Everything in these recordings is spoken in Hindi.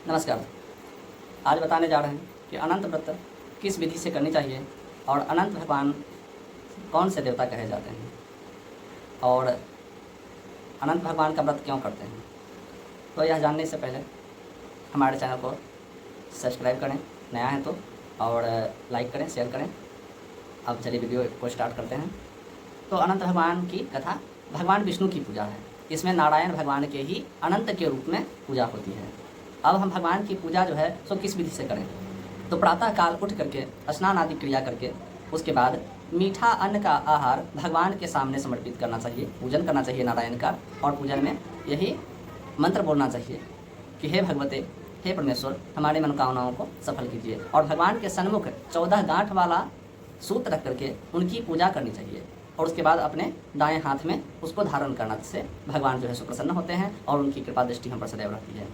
नमस्कार। आज बताने जा रहे हैं कि अनंत व्रत किस विधि से करनी चाहिए और अनंत भगवान कौन से देवता कहे जाते हैं और अनंत भगवान का व्रत क्यों करते हैं। तो यह जानने से पहले हमारे चैनल को सब्सक्राइब करें, नया है तो, और लाइक करें, शेयर करें। अब चलिए वीडियो को स्टार्ट करते हैं। तो अनंत भगवान की कथा भगवान विष्णु की पूजा है। इसमें नारायण भगवान के ही अनंत के रूप में पूजा होती है। अब हम भगवान की पूजा जो है सो किस विधि से करें। तो प्रातः काल उठ करके स्नान आदि क्रिया करके उसके बाद मीठा अन्न का आहार भगवान के सामने समर्पित करना चाहिए, पूजन करना चाहिए नारायण का। और पूजन में यही मंत्र बोलना चाहिए कि हे भगवते, हे परमेश्वर, हमारी मनोकामनाओं को सफल कीजिए। और भगवान के सन्मुख 14 गांठ वाला सूत्र रख करके उनकी पूजा करनी चाहिए। और उसके बाद अपने दाएं हाथ में उसको धारण करना, जिससे भगवान जो है सो प्रसन्न होते हैं और उनकी कृपा दृष्टि हम पर सदैव रहती है।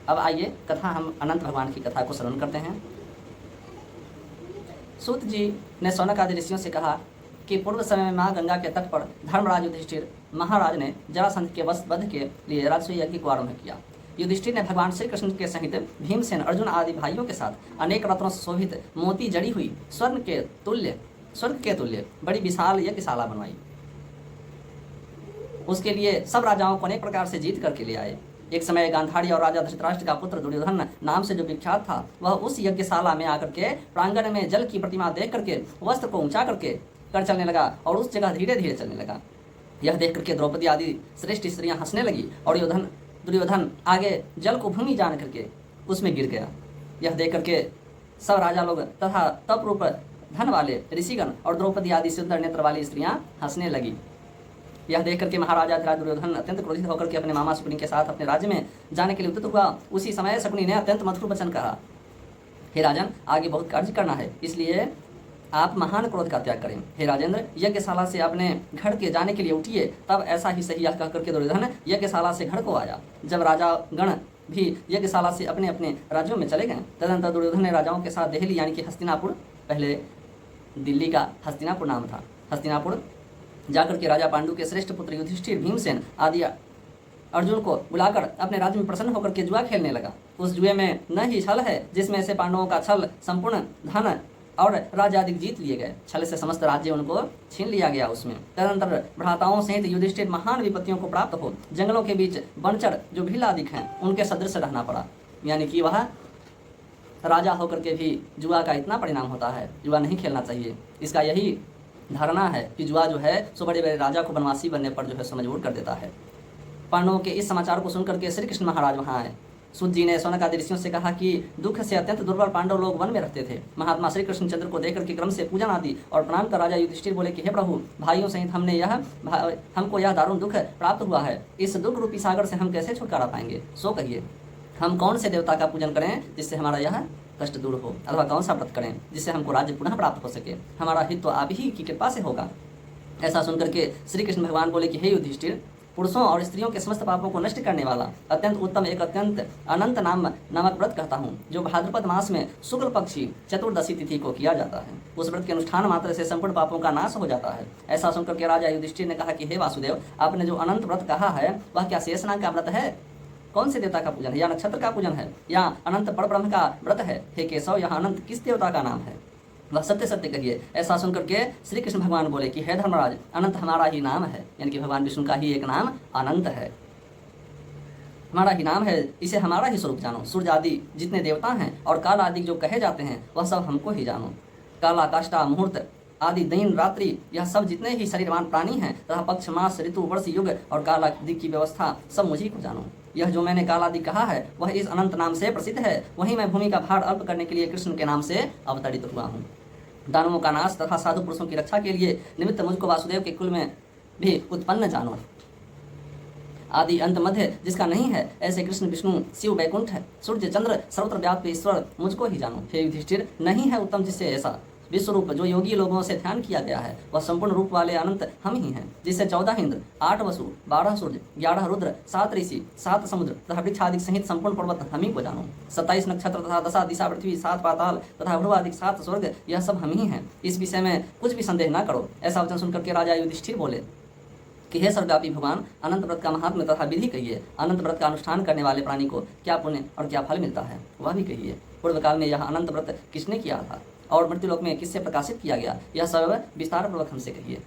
अब आइए कथा, हम अनंत भगवान की कथा को श्रवण करते हैं। सूत जी ने शौनक आदि ऋषियों से कहा कि पूर्व समय में माँ गंगा के तट पर धर्मराज युधिष्ठिर महाराज ने जरासंध के वध के लिए राजसूय यज्ञ को आरंभ किया। युधिष्ठिर ने भगवान श्री कृष्ण के सहित भीमसेन, अर्जुन आदि भाइयों के साथ अनेक रत्नों से शोभित मोती जड़ी हुई स्वर्ग के तुल्य बड़ी विशाल यज्ञशाला बनवाई। उसके लिए सब राजाओं को अनेक प्रकार से जीत करके ले आए। एक समय गांधारी और राजा धृतराष्ट्र का पुत्र दुर्योधन नाम से जो विख्यात था, वह उस यज्ञशाला में आकर के प्रांगण में जल की प्रतिमा देख करके वस्त्र को ऊंचा करके कर चलने लगा और उस जगह धीरे धीरे चलने लगा। यह देख करके द्रौपदी आदि श्रेष्ठ स्त्रियां हंसने लगी और दुर्योधन आगे जल को भूमि जान करके उसमें गिर गया। यह देख करके सब राजा लोग तथा तप रूप धन वाले ऋषिगण और द्रौपदी आदि सुंदर नेत्र वाली स्त्रियां हंसने लगी। यह देख करके महाराजा दुर्योधन अत्यंत क्रोधित होकर के अपने मामा शकुनी के साथ अपने राज्य में जाने के लिए उद्यत हुआ। उसी समय शकुनी ने अत्यंत मधुर वचन कहा, हे राजन, आगे बहुत कार्य करना है, इसलिए आप महान क्रोध का त्याग करें। हे राजेंद्र, यज्ञशाला से अपने घर के जाने के लिए उठिए। तब ऐसा ही सही यह कह करके दुर्योधन यज्ञशाला से घर को आया। जब राजा गण भी यज्ञशाला से अपने अपने राज्यों में चले गए, तदनंतर दुर्योधन ने राजाओं के साथ देहली यानी कि हस्तिनापुर, पहले दिल्ली का हस्तिनापुर नाम था, हस्तिनापुर जाकर के राजा पांडु के श्रेष्ठ पुत्र युधिष्ठिर, भीमसेन आदि अर्जुन को बुलाकर अपने राज्य में प्रसन्न होकर के जुआ खेलने लगा। उस जुए में न ही छल है, जिसमें से पांडवों का छल संपूर्ण धन और राज्य आदि जीत लिए गए। छल से समस्त राज्य उनको छीन लिया गया। उसमें तदनंतर भ्राताओं सहित युधिष्ठिर महान विपत्तियों को प्राप्त हो जंगलों के बीच बनचर जो भीलादिक हैं उनके सदृश रहना पड़ा। यानी कि वह राजा होकर के भी जुआ का इतना परिणाम होता है, जुआ नहीं खेलना चाहिए। इसका यही धारणा है कि जुआ जो है सो बड़े बड़े राजा को बनवासी बनने पर जो है सो मजबूर कर देता है। पांडवों के इस समाचार को सुनकर के श्री कृष्ण महाराज वहाँ आए। सूत जी ने शौनक आदि ऋषियों से कहा कि दुख से अत्यंत दुर्बल पांडव लोग वन में रहते थे। महात्मा श्री कृष्णचंद्र को देख करके क्रम से पूजन आदि और प्रणाम कर राजा युधिष्ठिर बोले कि हे प्रभु, भाइयों सहित हमको यह दारुण दुख प्राप्त हुआ है। इस दुख रूपी सागर से हम कैसे छुटकारा पाएंगे, सो कहिए। हम कौन से देवता का पूजन करें जिससे हमारा यह कष्ट दूर हो, अथवा कौन सा व्रत करें जिससे हमको राज्य पुनः प्राप्त हो सके। हमारा हित तो आप ही की कृपा से होगा। ऐसा सुनकर के श्री कृष्ण भगवान बोले कि हे युधिष्ठिर, पुरुषों और स्त्रियों के समस्त पापों को नष्ट करने वाला अत्यंत उत्तम एक अत्यंत अनंत नामक व्रत कहता हूँ, जो भाद्रपद मास में शुक्ल पक्षी चतुर्दशी तिथि को किया जाता है। उस व्रत के अनुष्ठान मात्र से संपूर्ण पापों का नाश हो जाता है। ऐसा सुनकर के राजा युधिष्ठिर ने कहा कि हे वासुदेव, आपने जो अनंत व्रत कहा है वह क्या शेषनाग का व्रत है? कौन से देवता का पूजन है, या नक्षत्र का पूजन है, या अनंत परब्रह्म का व्रत है? हे केशव, यह अनंत किस देवता का नाम है? वह सत्य सत्य कहिए। ऐसा सुनकर के श्री कृष्ण भगवान बोले कि हे धर्मराज, अनंत हमारा ही नाम है, यानी कि भगवान विष्णु का ही एक नाम अनंत है, हमारा ही नाम है। इसे हमारा ही स्वरूप जानो। सूर्य आदि जितने देवता हैं और काल आदि जो कहे जाते हैं वह सब हमको ही जानो। काला, काष्ठा, मुहूर्त आदि, दिन, रात्रि, यह सब जितने ही शरीरवान प्राणी हैं तथा पक्ष, मास, ऋतु, वर्ष, युग और काल आदि की व्यवस्था सब मुझी को जानो। यह जो मैंने काल आदि कहा है वह इस अनंत नाम से प्रसिद्ध है। वहीं मैं भूमि का भार अल्प करने के लिए कृष्ण के नाम से अवतरित हुआ हूँ। दानवों का नाश तथा साधु पुरुषों की रक्षा के लिए निमित्त मुझको वासुदेव के कुल में भी उत्पन्न जानो। आदि अंत मध्य जिसका नहीं है, ऐसे कृष्ण, विष्णु, शिव, वैकुंठ, सूर्य, चंद्र, सर्वत्र व्याप्त ईश्वर मुझको ही जानो। हे युधिष्ठिर, नहीं है उत्तम जिससे ऐसा विश्वरूप जो योगी लोगों से ध्यान किया गया है, वह संपूर्ण रूप वाले अनंत हम ही हैं, जिससे 14 इंद्र, 8 वसु, 12 सूर्य, 11 रुद्र, 7 ऋषि, 7 समुद्र तथा वृक्ष आदि सहित संपूर्ण पर्वत हम ही को जानो। 27 नक्षत्र तथा 10 दिशा पृथ्वी, 7 पाताल तथा ध्रुव आदि 7 स्वर्ग, यह सब हम ही हैं। इस विषय में कुछ भी संदेह न करो। ऐसा वचन सुनकर के राजा युधिष्ठिर बोले कि हे सर्वव्यापी भगवान, अनंत व्रत का महात्म्य तथा विधि कहिए। अनंत व्रत का अनुष्ठान करने वाले प्राणी को क्या पुण्य और क्या फल मिलता है, वह भी कहिए। पूर्व काल में यह अनंत व्रत किसने किया था और मृत्युलोक में किससे प्रकाशित किया गया, यह सब विस्तार पूर्वक हमसे कहिए।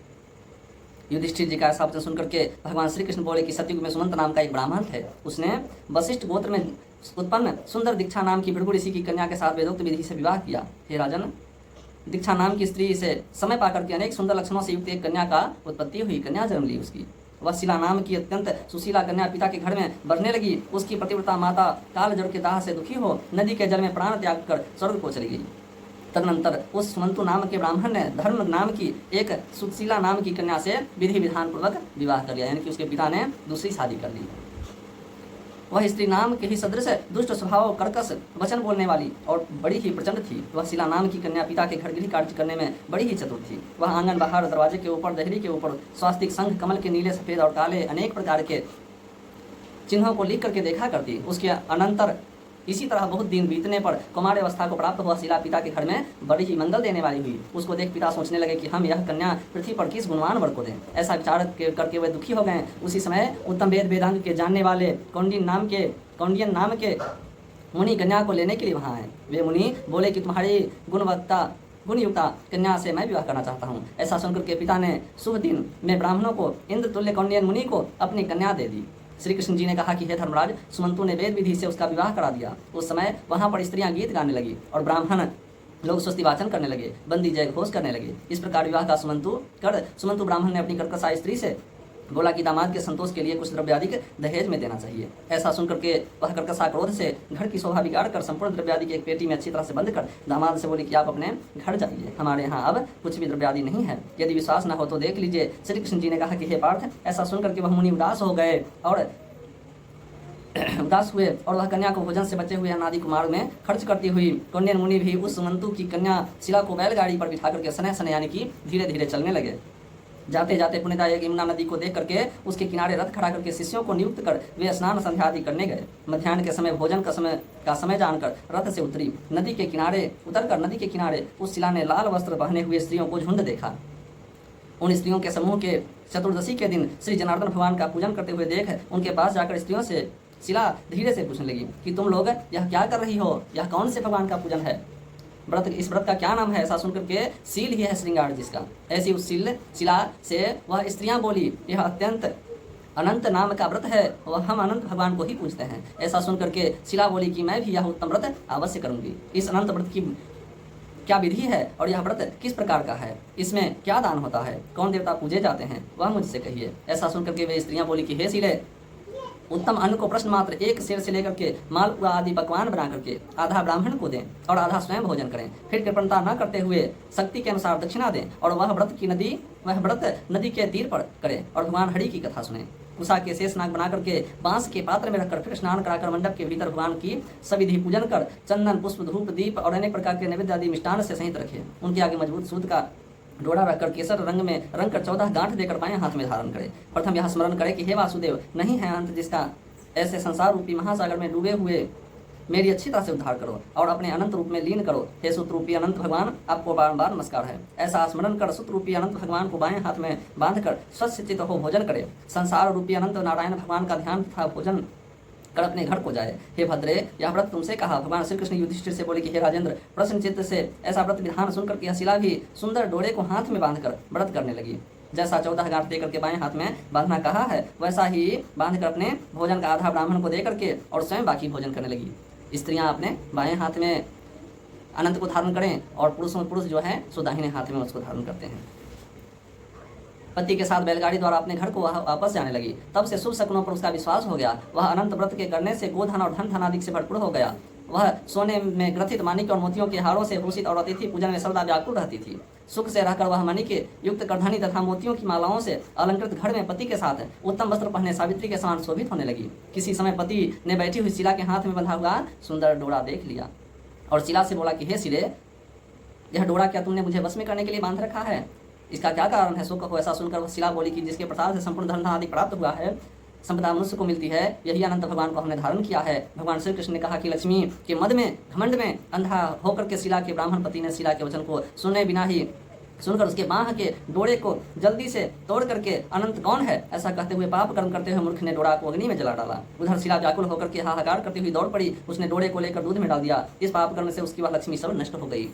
युधिष्ठिर जी का ऐसा वचन सुनकर के भगवान श्री कृष्ण बोले कि सतयुग में सुमंत नाम का एक ब्राह्मण थे। उसने वशिष्ठ गोत्र में उत्पन्न सुंदर दीक्षा नाम की भृगु ऋषि की कन्या के साथ वेदोक्त विधि से विवाह किया। हे राजन, दीक्षा नाम की स्त्री से समय पाकर के अनेक सुंदर लक्षणों से युक्त एक कन्या का उत्पत्ति हुई। कन्या जन्म ली उसकी। वह शिला नाम की अत्यंत सुशीला कन्या पिता के घर में बढ़ने लगी। उसकी पतिव्रता माता काल जड़ के दाह से दुखी हो नदी के जल में प्राण त्याग कर स्वर्ग को चली गई। तदनंतर उस सुमंतु नाम के ब्राह्मण ने धर्म नाम की एक सुशीला नाम की कन्या से विधि विधान पूर्वक विवाह कर लिया, यानी कि उसके पिता ने दूसरी शादी कर ली। वह स्त्री नाम के ही सदृश दुष्ट स्वभाव, कर्कश वचन बोलने वाली और बड़ी ही प्रचंड थी। वह शिला नाम की कन्या पिता के घर गृह कार्य करने में बड़ी ही चतुर थी। वह आंगन बाहर दरवाजे के ऊपर, दहली के ऊपर स्वास्तिक, संघ, कमल के नीले, सफेद और काले अनेक प्रकार के चिन्हों को लिख करके देखा करती। उसके अनंतर इसी तरह बहुत दिन बीतने पर कुमार अवस्था को प्राप्त हुआ शिला पिता के घर में बड़ी ही मंगल देने वाली हुई। उसको देख पिता सोचने लगे कि हम यह कन्या पृथ्वी पर किस गुणवान वर को दें। ऐसा विचार करके वे दुखी हो गए। उसी समय उत्तम वेद वेदांग के जानने वाले कौंडियन नाम के मुनि कन्या को लेने के लिए वहाँ आए। वे मुनि बोले कि तुम्हारी गुणयुक्ता कन्या से मैं विवाह करना चाहता हूँ। ऐसा सुनकर के पिता ने शुभ दिन में ब्राह्मणों को इंद्र तुल्य कौंडियन मुनि को अपनी कन्या दे दी। श्री कृष्ण जी ने कहा कि हे धर्मराज, सुमंतु ने वेद विधि से उसका विवाह करा दिया। उस समय वहाँ पर स्त्रियां गीत गाने लगी और ब्राह्मण लोग स्वस्ति वाचन करने लगे, बंदी जय घोष करने लगे। इस प्रकार विवाह का सुमंतु ब्राह्मण ने अपनी कर्कशा स्त्री से बोला कि दामाद के संतोष के लिए कुछ द्रव्यादि दहेज में देना चाहिए। ऐसा सुनकर के वह कर्कशा क्रोध से घर की शोभा बिगाड़ कर संपूर्ण द्रव्यादि की एक पेटी में अच्छी तरह से बंद कर दामाद से बोली कि आप अपने घर जाइए, हमारे यहाँ अब कुछ भी द्रव्यादि नहीं है। यदि विश्वास न हो तो देख लीजिए। श्री कृष्ण जी ने कहा कि हे पार्थ, ऐसा सुनकर के वह मुनि उदास हो गए और उदास हुए और वह कन्या को भोजन से बचे हुए अनादि कुमार में खर्च करती हुई कौंडियन मुनि भी उस सुमंतु की कन्या शिला को बैलगाड़ी पर बिठा करके सने सने यानी कि धीरे धीरे चलने लगे। जाते जाते पुण्यदा यमुना नदी को देख करके उसके किनारे रथ खड़ा करके शिष्यों को नियुक्त कर वे स्नान संध्या आदि करने गए। मध्याह्न के समय भोजन का समय जानकर रथ से उतरी। नदी के किनारे उस शिला ने लाल वस्त्र पहने हुए स्त्रियों को झुंड देखा। उन स्त्रियों के समूह के चतुर्दशी के दिन श्री जनार्दन भगवान का पूजन करते हुए देख उनके पास जाकर स्त्रियों से शिला धीरे से पूछने लगी कि तुम लोग यह क्या कर रही हो, यह कौन से भगवान का पूजन है, इस व्रत का क्या नाम है। ऐसा सुनकर के सील ही है श्रृंगार जिसका। ऐसी उस शिला से वह स्त्रियां बोली, यह अत्यंत अनंत नाम का व्रत है, वह हम अनंत भगवान को ही पूजते हैं। ऐसा सुनकर के शिला बोली कि मैं भी यह उत्तम व्रत अवश्य करूंगी। इस अनंत व्रत की क्या विधि है और यह व्रत किस प्रकार का है, इसमें क्या दान होता है, कौन देवता पूजे जाते हैं, वह मुझसे कहिए। ऐसा सुनकर के वे स्त्रियां बोली कि हे शिले, उत्तम अन्न को प्रश्न मात्र एक सेर से लेकर के मालपुआ आदि पकवान बना करके आधा ब्राह्मण को दें और आधा स्वयं भोजन करें। फिर कृपणता न करते हुए शक्ति के अनुसार दक्षिणा दें और वह व्रत नदी के तीर पर करें और भगवान हरि की कथा सुने। कुशा के शेष नाग बना करके बांस के पात्र में रखकर फिर स्नान कराकर मंडप के भीतर भगवान की सविधि पूजन कर चंदन, पुष्प, धूप, दीप और अनेक प्रकार के नैवेद्य आदि मिष्टान से सहित रखे। उनके आगे मजबूत सूत का डोरा रखकर केसर रंग में रंग कर 14 गांठ देकर बाएं हाथ में धारण करे। प्रथम यह स्मरण करे कि हे वासुदेव, नहीं है अंत जिसका, ऐसे संसार रूपी महासागर में डूबे हुए मेरी अच्छी तरह से उद्धार करो और अपने अनंत रूप में लीन करो। हे सुत रूपी अनंत भगवान, आपको बार नमस्कार है। ऐसा स्मरण कर सुत रूपी अनंत भगवान को बाएं हाथ में बांधकर स्वचित हो भोजन करे। संसार रूपी अनंत नारायण भगवान का ध्यान तथा भोजन कर अपने घर को जाए। हे भद्रे, यह व्रत तुमसे कहा। भगवान श्री कृष्ण युधिष्ठिर से बोले कि हे राजेंद्र, प्रश्न चित्त से ऐसा व्रत विधान सुनकर यह शिला भी सुंदर डोरे को हाथ में बांधकर व्रत करने लगी। जैसा 14 गांठ देकर के बाएं हाथ में बांधना कहा है, वैसा ही बांधकर अपने भोजन का आधा ब्राह्मण को देकर के और स्वयं बाकी भोजन करने लगी। स्त्रियां अपने बाएं हाथ में अनंत को धारण करें और पुरुष जो है सो दाहिने हाथ में उसको धारण करते हैं। पति के साथ बैलगाड़ी द्वारा अपने घर को वह वापस जाने लगी। तब से शुभ शकुनों पर उसका विश्वास हो गया। वह अनंत व्रत के करने से गोधन और धन धनादि से भरपूर हो गया। वह सोने में ग्रथित माणिक और मोतियों के हारों से भूषित और अतिथि पूजन में सर्वदा व्याकुल रहती थी। सुख से रहकर वह मणि के युक्त करधनी तथा मोतियों की मालाओं से अलंकृत घर में पति के साथ उत्तम वस्त्र पहने सावित्री के समान शोभित होने लगी। किसी समय पति ने बैठी हुई शिला के हाथ में बंधा हुआ सुंदर डोरा देख लिया और शिला से बोला कि हे शिले, यह डोरा क्या तुमने मुझे वश में करने के लिए बांध रखा है, इसका क्या कारण है, सो कहो। ऐसा सुनकर वह शिला बोली कि जिसके प्रसाद से संपूर्ण धन आदि प्राप्त हुआ है, संपदा मनुष्य को मिलती है, यही अनंत भगवान को हमने धारण किया है। भगवान श्री कृष्ण ने कहा कि लक्ष्मी के मद में घमंड में अंधा होकर के शिला के ब्राह्मण पति ने शिला के वचन को सुनकर उसके बाह के डोरे को जल्दी से तोड़ करके अनंत कौन है ऐसा कहते हुए पाप कर्म करते हुए मूर्ख ने डोरा को अग्नि में जला डाला। उधर शिला व्याकुल होकर के हाहाकार करती हुई दौड़ पड़ी, उसने डोरे को लेकर दूध में डाल दिया। इस पाप कर्म से उसकी वह लक्ष्मी सब नष्ट हो गई,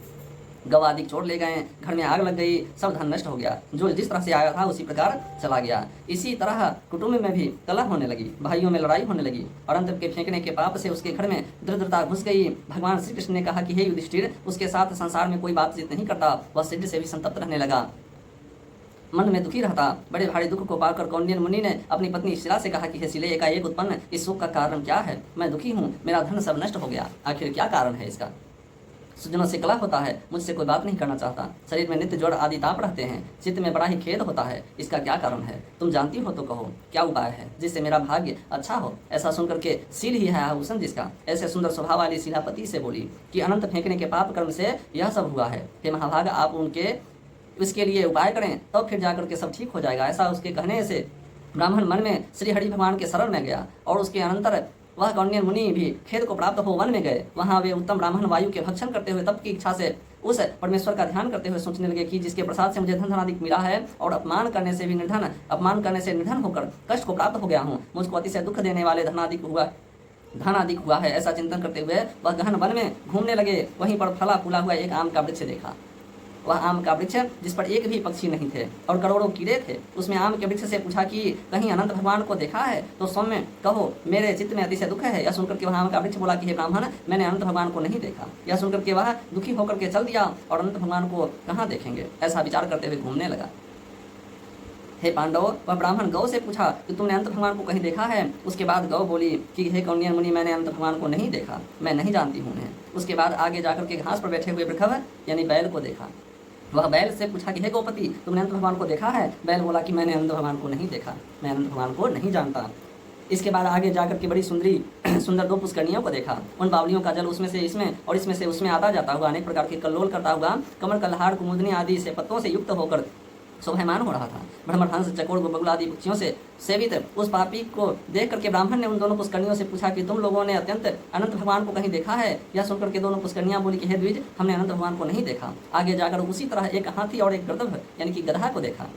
गौ आदि चोर ले गए, घर में आग लग गई, सब धन नष्ट हो गया, जो जिस तरह से आया था उसी प्रकार चला गया। इसी तरह कुटुंब में भी कलह होने लगी, भाइयों में लड़ाई होने लगी और अंत के फेंकने के पाप से उसके घर में दरिद्रता घुस गई। भगवान श्री कृष्ण ने कहा कि हे युधिष्ठिर, उसके साथ संसार में कोई बातचीत नहीं करता, वह सिद्ध से भी संतप्त रहने लगा, मन में दुखी रहता। बड़े भारी दुख को पाकर कौंडिन्य मुनि ने अपनी पत्नी शिला से कहा कि हे शिले, एकाएक उत्पन्न इस सुख का कारण क्या है? मैं दुखी हूँ, मेरा धन सब नष्ट हो गया, आखिर क्या कारण है इसका? सुजनों से कलह होता है, मुझसे कोई बात नहीं करना चाहता, शरीर में नित्य ज्वर आदि ताप रहते हैं, चित्त में बड़ा ही खेद होता है, इसका क्या कारण है? तुम जानती हो तो कहो, क्या उपाय है जिससे मेरा भाग्य अच्छा हो? ऐसा सुनकर के शील ही है आभूषण जिसका, ऐसे सुंदर स्वभाव वाली शिलापति से बोली कि अनंत फेंकने के पाप कर्म से यह सब हुआ है। हे महाभाग, आप उसके लिए उपाय करें, तब तो फिर जाकर के सब ठीक हो जाएगा। ऐसा उसके कहने से ब्राह्मण मन में श्री हरि भगवान के शरण में गया और उसके अनंतर वह कौंडिन्य मुनि भी खेद को प्राप्त हो वन में गए। वहाँ वे उत्तम ब्राह्मण वायु के भक्षण करते हुए तप की इच्छा से उस परमेश्वर का ध्यान करते हुए सोचने लगे कि जिसके प्रसाद से मुझे धन धनाधिक मिला है और अपमान करने से निर्धन होकर कष्ट को प्राप्त हो गया हूँ, मुझको अतिशय दुख देने वाले धन अधिक हुआ है। ऐसा चिंतन करते हुए वह गहन वन में घूमने लगे। वहीं पर फला फूला हुआ एक आम का वृक्ष देखा। वह आम का वृक्ष जिस पर एक भी पक्षी नहीं थे और करोड़ों कीड़े थे। उसमें आम के वृक्ष से पूछा कि कहीं अनंत भगवान को देखा है तो सौम्य कहो, मेरे चित्त में अतिशय दुख है। यह सुनकर के वह आम का वृक्ष बोला कि हे ब्राह्मण, मैंने अनंत भगवान को नहीं देखा। यह सुनकर के वह दुखी होकर के चल दिया और अनंत भगवान को कहाँ देखेंगे, ऐसा विचार करते हुए घूमने लगा। हे पांडव, वह ब्राह्मण गौ से पूछा कि तुमने अनंत भगवान को कहीं देखा है? उसके बाद गौ बोली कि हे कौंडिन्य मुनि, मैंने अनंत भगवान को नहीं देखा, मैं नहीं जानती हूँ उन्हें। उसके बाद आगे जाकर के घास पर बैठे हुए वृषभ यानी बैल को देखा। वह बैल से पूछा कि हे गोपति, तुमने अनंत भगवान को देखा है? बैल बोला कि मैंने अनंत भगवान को नहीं देखा, मैं अनंत भगवान को नहीं जानता। इसके बाद आगे जाकर के बड़ी सुंदर दो पुष्करनियों को देखा। उन बावलियों का जल उसमें से इसमें और इसमें से उसमें आता जाता हुआ अनेक प्रकार के कल्लोल करता हुआ कमल कल्हार कुमुदनी आदि से पत्तों से युक्त होकर शोभायमान हो रहा था। भ्रमर हंस चकोर बगुला आदि पक्षियों से सेवित उस पापी को देख करके ब्राह्मण ने उन दोनों पुष्करनियों से पूछा कि तुम लोगों ने अत्यंत अनंत भगवान को कहीं देखा है? यह सुनकर के दोनों पुष्करनियां बोली कि हे द्विज, हमने अनंत भगवान को नहीं देखा। आगे जाकर उसी तरह एक हाथी और एक गर्दभ यानी कि गधा को देखा।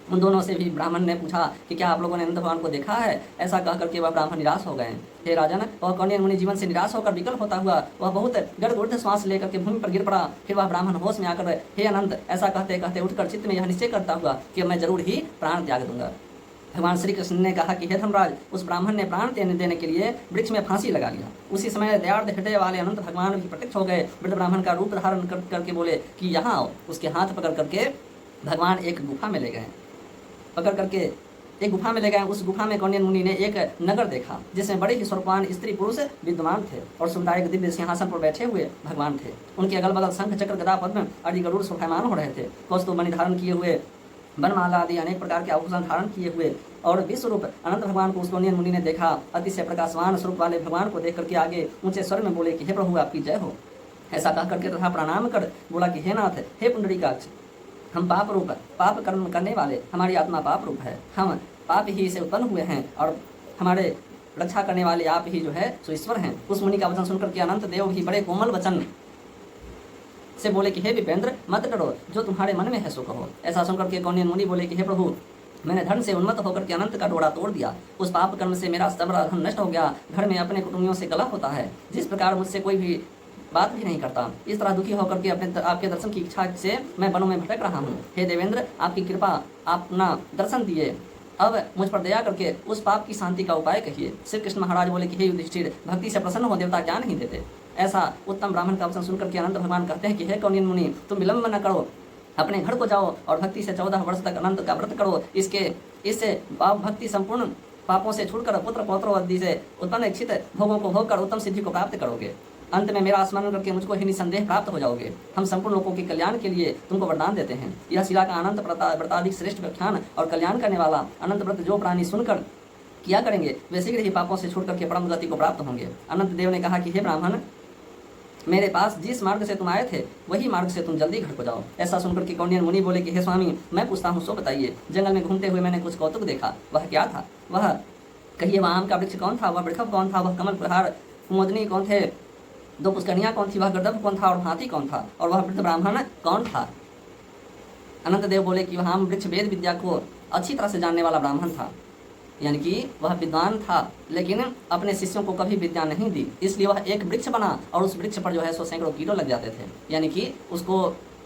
उन दोनों से भी ब्राह्मण ने पूछा कि क्या आप लोगों ने अनंत भगवान को देखा है? ऐसा कह करके वह ब्राह्मण निराश हो गए। हे राजन, वह कौंडिन्य मुनि जीवन से निराश होकर विकल होता हुआ वह बहुत गर्द श्वास लेकर के भूमि पर गिर पड़ा। फिर वह ब्राह्मण होश में आकर हे अनंत, ऐसा कहते कहते उठकर चित्त में यह निश्चय करता हुआ कि मैं जरूर ही प्राण त्याग दूंगा। भगवान श्री कृष्ण ने कहा कि हे धर्मराज, उस ब्राह्मण ने प्राण देने के लिए वृक्ष में फांसी लगा लिया। उसी समय दयार्थ हृदय वाले अनंत भगवान भी प्रत्यक्ष हो गए। वृद्ध ब्राह्मण का रूप धारण करके बोले कि यहाँ आओ। उसके हाथ पकड़ करके भगवान एक गुफा में ले गए। उस गुफा में कौंडिन्य मुनि ने एक नगर देखा जिसमें बड़े ही स्वरूपवान स्त्री पुरुष विद्यमान थे और सुखदायक दिव्य सिंहासन पर बैठे हुए भगवान थे। उनके अगल बगल शंख चक्र गदा पद्म आदि गरुड़ शोभायमान हो रहे थे। कौस्तुभ मणि धारण किए हुए, बनमाला आदि अनेक प्रकार के आभूषण धारण किए हुए और विश्वरूप अनंत भगवान को उस कौंडिन्य मुनि ने देखा। अतिशय प्रकाशवान स्वरूप वाले भगवान को देख करके आगे ऊंचे स्वर में बोले कि हे प्रभु, आपकी जय हो। ऐसा कह करके तथा प्रणाम कर बोला कि हे नाथ, हे पुंडरीकाक्ष, हम पाप कर्म करने वाले, हमारी आत्मा पाप रूप है, हम पाप ही से उत्पन्न हुए हैं और हमारे रक्षा करने वाले आप ही जो है सो ईश्वर हैं। उस मुनि का वचन सुनकर के अनंत देव भी बड़े कोमल वचन से बोले कि हे विपेंद्र, मत डरो, जो तुम्हारे मन में है सो कहो। ऐसा सुनकर के कौंडिन्य मुनि बोले कि हे प्रभु, मैंने धन से उन्मत्त होकर के अनंत का डोरा तोड़ दिया। उस पाप कर्म से मेरा सबरा धन नष्ट हो गया। घर में अपने कुटुंबियों से कलह होता है, जिस प्रकार मुझसे कोई भी बात भी नहीं करता। इस तरह दुखी होकर के आपके दर्शन की इच्छा से मैं वनों में भटक रहा हूँ। हे देवेंद्र, आपकी कृपा, अपना दर्शन दिए, अब मुझ पर दया करके उस पाप की शांति का उपाय कहिए। श्री कृष्ण महाराज बोले कि हे युधिष्ठिर, भक्ति से प्रसन्न हो, देवता क्या नहीं देते। ऐसा उत्तम ब्राह्मण का वचन सुनकर के अनंत भगवान कहते हैं कि हे कौंडिन्य मुनि, तुम विलंब न करो, अपने घर को जाओ और भक्ति से 14 वर्ष तक अनंत का व्रत करो। इससे भक्ति संपूर्ण पापों से छूटकर पुत्र पौत्र आदि से उत्पन्न इच्छित भोगों को भोग कर उत्तम सिद्धि को प्राप्त करोगे। अंत में मेरा स्मरण करके मुझको ही निसंदेह प्राप्त हो जाओगे। हम संपूर्ण लोगों के कल्याण के लिए तुमको वरदान देते हैं। यह शिला का अनंत व्रताधिक श्रेष्ठ व्याख्यान और कल्याण करने वाला अनंत व्रत जो प्राणी सुनकर किया करेंगे वे शीघ्र ही पापों से छूट करके परम गति को प्राप्त होंगे। अनंत देव ने कहा कि हे ब्राह्मण, मेरे पास जिस मार्ग से तुम आए थे वही मार्ग से तुम जल्दी घर को जाओ। ऐसा सुनकर के कौंडिन्य मुनि बोले कि हे स्वामी, मैं पूछता हूँ सो बताइए। जंगल में घूमते हुए मैंने कुछ कौतुक देखा, वह क्या था? वह कहिए, वह आम का वृक्ष कौन था? वह वृषभ कौन था? वह कमल प्रहार कुमुदनी कौन थे? दो पुष्करनियां कौन थी? वह गर्दभ कौन था? और हाथी कौन था? और वह वृद्ध ब्राह्मण कौन था? अनंत देव बोले कि वहाँ वृक्ष वेद विद्या को अच्छी तरह से जानने वाला ब्राह्मण था, यानी कि वह विद्वान था, लेकिन अपने शिष्यों को कभी विद्या नहीं दी, इसलिए वह एक वृक्ष बना और उस वृक्ष पर जो है सो सैकड़ों कीड़े लग जाते थे, यानी कि उसको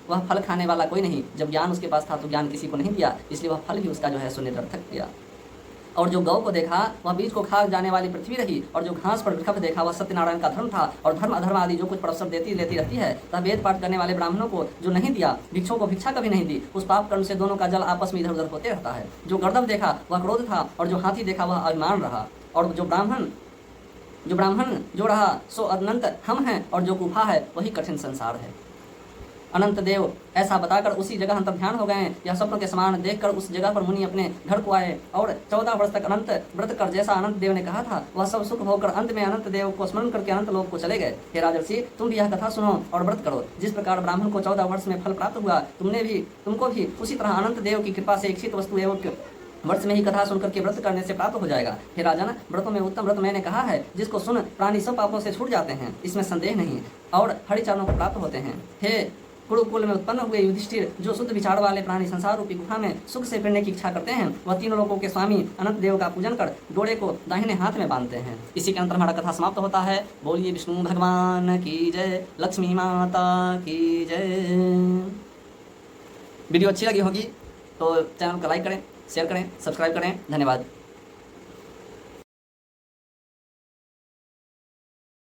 वह फल खाने वाला कोई नहीं। जब ज्ञान उसके पास था तो ज्ञान किसी को नहीं दिया, इसलिए वह फल भी उसका जो है सो निरर्थक दिया। और जो गौ को देखा वह बीज को खा जाने वाली पृथ्वी रही, और जो घास पर वृक्ष देखा वह सत्यनारायण का धर्म था। और धर्म अधर्म आदि जो कुछ परस्पर लेती रहती है, तब वेद पाठ करने वाले ब्राह्मणों को जो नहीं दिया, भिक्षुओं को भिक्षा कभी नहीं दी, उस पाप कर्म से दोनों का जल आपस में इधर उधर होते रहता है। जो गर्दभ देखा वह क्रोध था, और जो हाथी देखा वह अभिमान रहा। और जो ब्राह्मण जो रहा सो अनंत हम हैं, और जो गुफा है वही कठिन संसार है। अनंत देव ऐसा बताकर उसी जगह अंतर्ध्यान हो गए। यह स्वप्न के समान देखकर उस जगह पर मुनि अपने घर को आए और 14 वर्ष तक अनंत व्रत कर जैसा अनंत देव ने कहा था वह सब सुख होकर अंत में अनंत देव को स्मरण करके अनंत लोक को चले गए। हे राजर्षि, तुम भी यह कथा सुनो और व्रत करो। जिस प्रकार ब्राह्मण को 14 वर्ष में फल प्राप्त हुआ, तुमको भी उसी तरह अनंत देव की कृपा से इच्छित वस्तु एवं वर्ष में ही कथा सुनकर के व्रत करने से प्राप्त हो जाएगा। हे राजन, व्रतों में उत्तम व्रत मैंने कहा है, जिसको सुन प्राणी सब पापों से छूट जाते हैं, इसमें संदेह नहीं, और हरिचरणों को प्राप्त होते हैं। हे कुरुकुल में उत्पन्न हुए युधिष्ठिर, जो शुद्ध विचार वाले प्राणी संसार रूपी गुफा में सुख से फिरने की इच्छा करते हैं, वह तीनों लोगों के स्वामी अनंत देव का पूजन कर डोरे को दाहिने हाथ में बांधते हैं। इसी के अंतर हमारा कथा समाप्त होता है। बोलिए विष्णु भगवान की जय, लक्ष्मी माता की जय। वीडियो अच्छी लगी होगी तो चैनल को लाइक करें, शेयर करें, सब्सक्राइब करें। धन्यवाद।